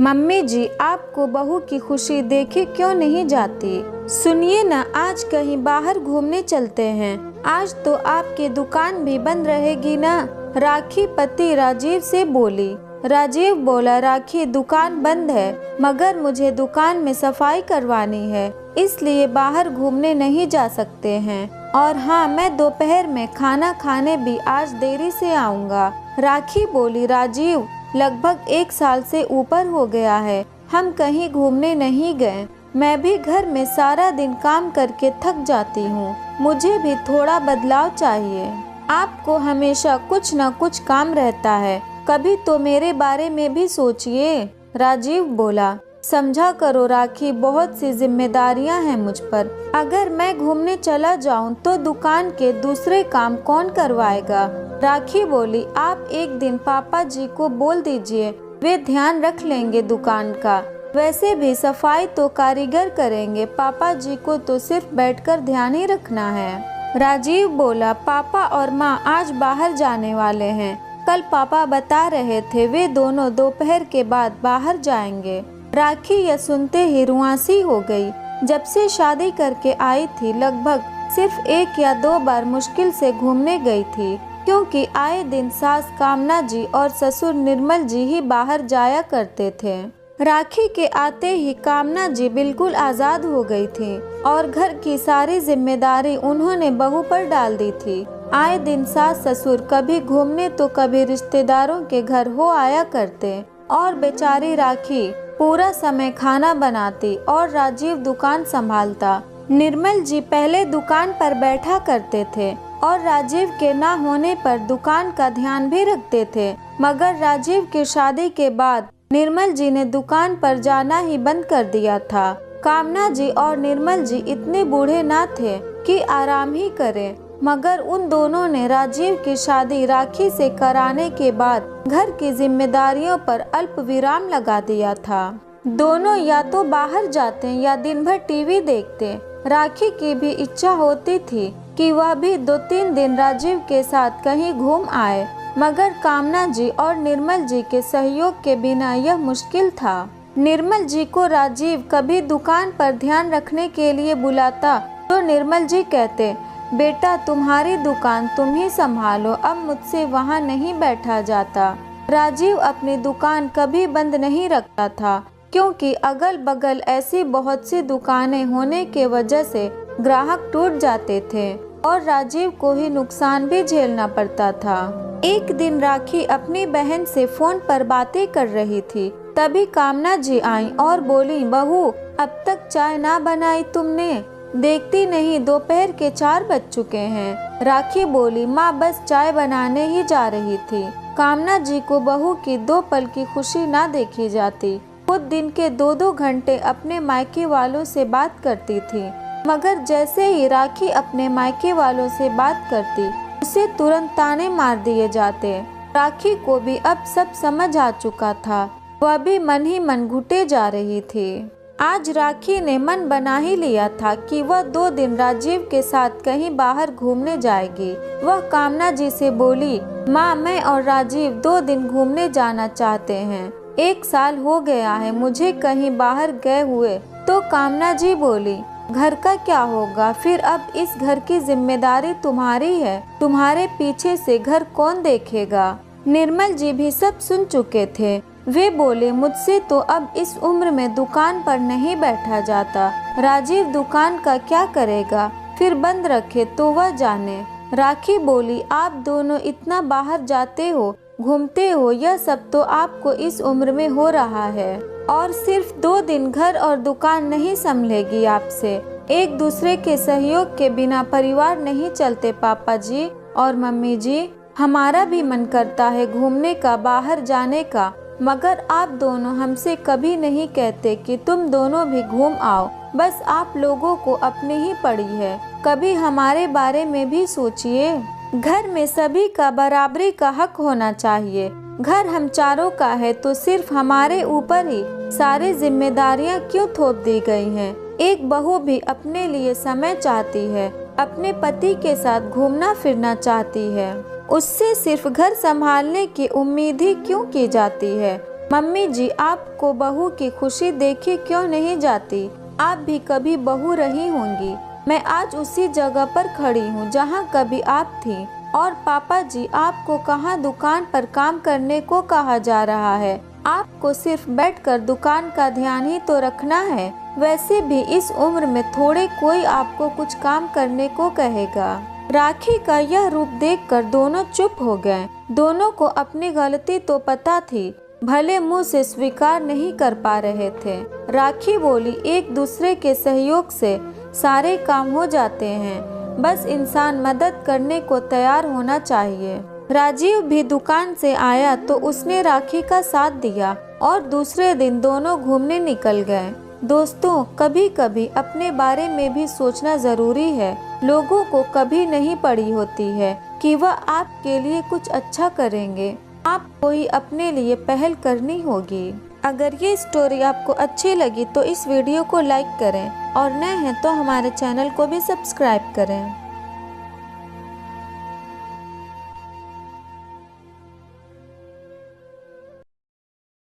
Mummy जी, आपको बहू की खुशी देखे क्यों नहीं जाती? सुनिए ना, आज कहीं बाहर घूमने चलते हैं। आज तो आपकी दुकान भी बंद रहेगी ना? राखी पति राजीव से बोली। राजीव बोला, राखी दुकान बंद है, मगर मुझे दुकान में सफाई करवानी है, इसलिए बाहर घूमने नहीं जा सकते हैं। और हाँ, मैं दोपहर में खाना खाने भी आज देरी से आऊँगा। राखी बोली, राजीव लगभग 1 साल से ऊपर हो गया है, हम कहीं घूमने नहीं गए। मैं भी घर में सारा दिन काम करके थक जाती हूँ, मुझे भी थोड़ा बदलाव चाहिए। आपको हमेशा कुछ न कुछ काम रहता है, कभी तो मेरे बारे में भी सोचिए। राजीव बोला, समझा करो राखी, बहुत सी जिम्मेदारियां हैं मुझ पर। अगर मैं घूमने चला जाऊं तो दुकान के दूसरे काम कौन करवाएगा? राखी बोली, आप एक दिन पापा जी को बोल दीजिए, वे ध्यान रख लेंगे दुकान का। वैसे भी सफाई तो कारीगर करेंगे, पापा जी को तो सिर्फ बैठकर ध्यान ही रखना है। राजीव बोला, पापा और माँ आज बाहर जाने वाले हैं। कल पापा बता रहे थे वे दोनों दोपहर के बाद बाहर जाएंगे। राखी यह सुनते ही रुआंसी हो गई। जब से शादी करके आई थी, लगभग सिर्फ 1 या 2 बार मुश्किल से घूमने गई थी, क्योंकि आए दिन सास कामना जी और ससुर निर्मल जी ही बाहर जाया करते थे। राखी के आते ही कामना जी बिल्कुल आज़ाद हो गई थी और घर की सारी जिम्मेदारी उन्होंने बहू पर डाल दी थी। आए दिन सास ससुर कभी घूमने तो कभी रिश्तेदारों के घर हो आया करते और बेचारी राखी पूरा समय खाना बनाती और राजीव दुकान संभालता। निर्मल जी पहले दुकान पर बैठा करते थे और राजीव के ना होने पर दुकान का ध्यान भी रखते थे, मगर राजीव की शादी के बाद निर्मल जी ने दुकान पर जाना ही बंद कर दिया था। कामना जी और निर्मल जी इतने बूढ़े ना थे कि आराम ही करें, मगर उन दोनों ने राजीव की शादी राखी से कराने के बाद घर की जिम्मेदारियों पर अल्प विराम लगा दिया था। दोनों या तो बाहर जाते या दिन भर टीवी देखते। राखी की भी इच्छा होती थी कि वह भी 2-3 दिन राजीव के साथ कहीं घूम आए, मगर कामना जी और निर्मल जी के सहयोग के बिना यह मुश्किल था। निर्मल जी को राजीव कभी दुकान पर ध्यान रखने के लिए बुलाता तो निर्मल जी कहते, बेटा तुम्हारी दुकान तुम ही संभालो, अब मुझसे वहाँ नहीं बैठा जाता। राजीव अपनी दुकान कभी बंद नहीं रखता था, क्योंकि अगल बगल ऐसी बहुत सी दुकानें होने के वजह से ग्राहक टूट जाते थे और राजीव को ही नुकसान भी झेलना पड़ता था। एक दिन राखी अपनी बहन से फोन पर बातें कर रही थी, तभी कामना जी आई और बोली, बहू अब तक चाय ना बनाई तुमने? देखती नहीं दोपहर के 4 बज चुके हैं। राखी बोली, माँ बस चाय बनाने ही जा रही थी। कामना जी को बहू की 2 पल की खुशी ना देखी जाती। खुद दिन के 2-2 घंटे अपने मायके वालों से बात करती थी, मगर जैसे ही राखी अपने मायके वालों से बात करती, उसे तुरंत ताने मार दिए जाते। राखी को भी अब सब समझ आ चुका था, वह भी मन ही मन घुटे जा रही थी। आज राखी ने मन बना ही लिया था कि वह 2 दिन राजीव के साथ कहीं बाहर घूमने जाएगी। वह कामना जी से बोली, माँ मैं और राजीव 2 दिन घूमने जाना चाहते हैं, 1 साल हो गया है मुझे कहीं बाहर गए हुए। तो कामना जी बोली, घर का क्या होगा, फिर अब इस घर की जिम्मेदारी तुम्हारी है, तुम्हारे पीछे से घर कौन देखेगा? निर्मल जी भी सब सुन चुके थे। वे बोले, मुझसे तो अब इस उम्र में दुकान पर नहीं बैठा जाता, राजीव दुकान का क्या करेगा, फिर बंद रखे तो वह जाने। राखी बोली, आप दोनों इतना बाहर जाते हो, घूमते हो, यह सब तो आपको इस उम्र में हो रहा है, और सिर्फ 2 दिन घर और दुकान नहीं संभलेगी आपसे। एक दूसरे के सहयोग के बिना परिवार नहीं चलते पापा जी और मम्मी जी। हमारा भी मन करता है घूमने का, बाहर जाने का, मगर आप दोनों हमसे कभी नहीं कहते कि तुम दोनों भी घूम आओ। बस आप लोगों को अपनी ही पड़ी है, कभी हमारे बारे में भी सोचिए। घर में सभी का बराबरी का हक होना चाहिए। घर हम चारों का है तो सिर्फ हमारे ऊपर ही सारी जिम्मेदारियां क्यों थोप दी गई हैं? एक बहू भी अपने लिए समय चाहती है, अपने पति के साथ घूमना फिरना चाहती है, उससे सिर्फ घर संभालने की उम्मीद ही क्यों की जाती है? मम्मी जी, आपको बहू की खुशी देखे क्यों नहीं जाती? आप भी कभी बहू रही होंगी। मैं आज उसी जगह पर खड़ी हूँ जहाँ कभी आप थी। और पापा जी, आपको कहाँ दुकान पर काम करने को कहा जा रहा है? आपको सिर्फ बैठकर दुकान का ध्यान ही तो रखना है। वैसे भी इस उम्र में थोड़े कोई आपको कुछ काम करने को कहेगा। राखी का यह रूप देखकर दोनों चुप हो गए। दोनों को अपनी गलती तो पता थी, भले मुंह से स्वीकार नहीं कर पा रहे थे। राखी बोली, एक दूसरे के सहयोग से सारे काम हो जाते हैं, बस इंसान मदद करने को तैयार होना चाहिए। राजीव भी दुकान से आया तो उसने राखी का साथ दिया और दूसरे दिन दोनों घूमने निकल गए। दोस्तों, कभी कभी अपने बारे में भी सोचना जरूरी है। लोगों को कभी नहीं पड़ी होती है कि वह आपके लिए कुछ अच्छा करेंगे। आपको ही अपने लिए पहल करनी होगी। अगर ये स्टोरी आपको अच्छी लगी तो इस वीडियो को लाइक करें और नए हैं तो हमारे चैनल को भी सब्सक्राइब करें।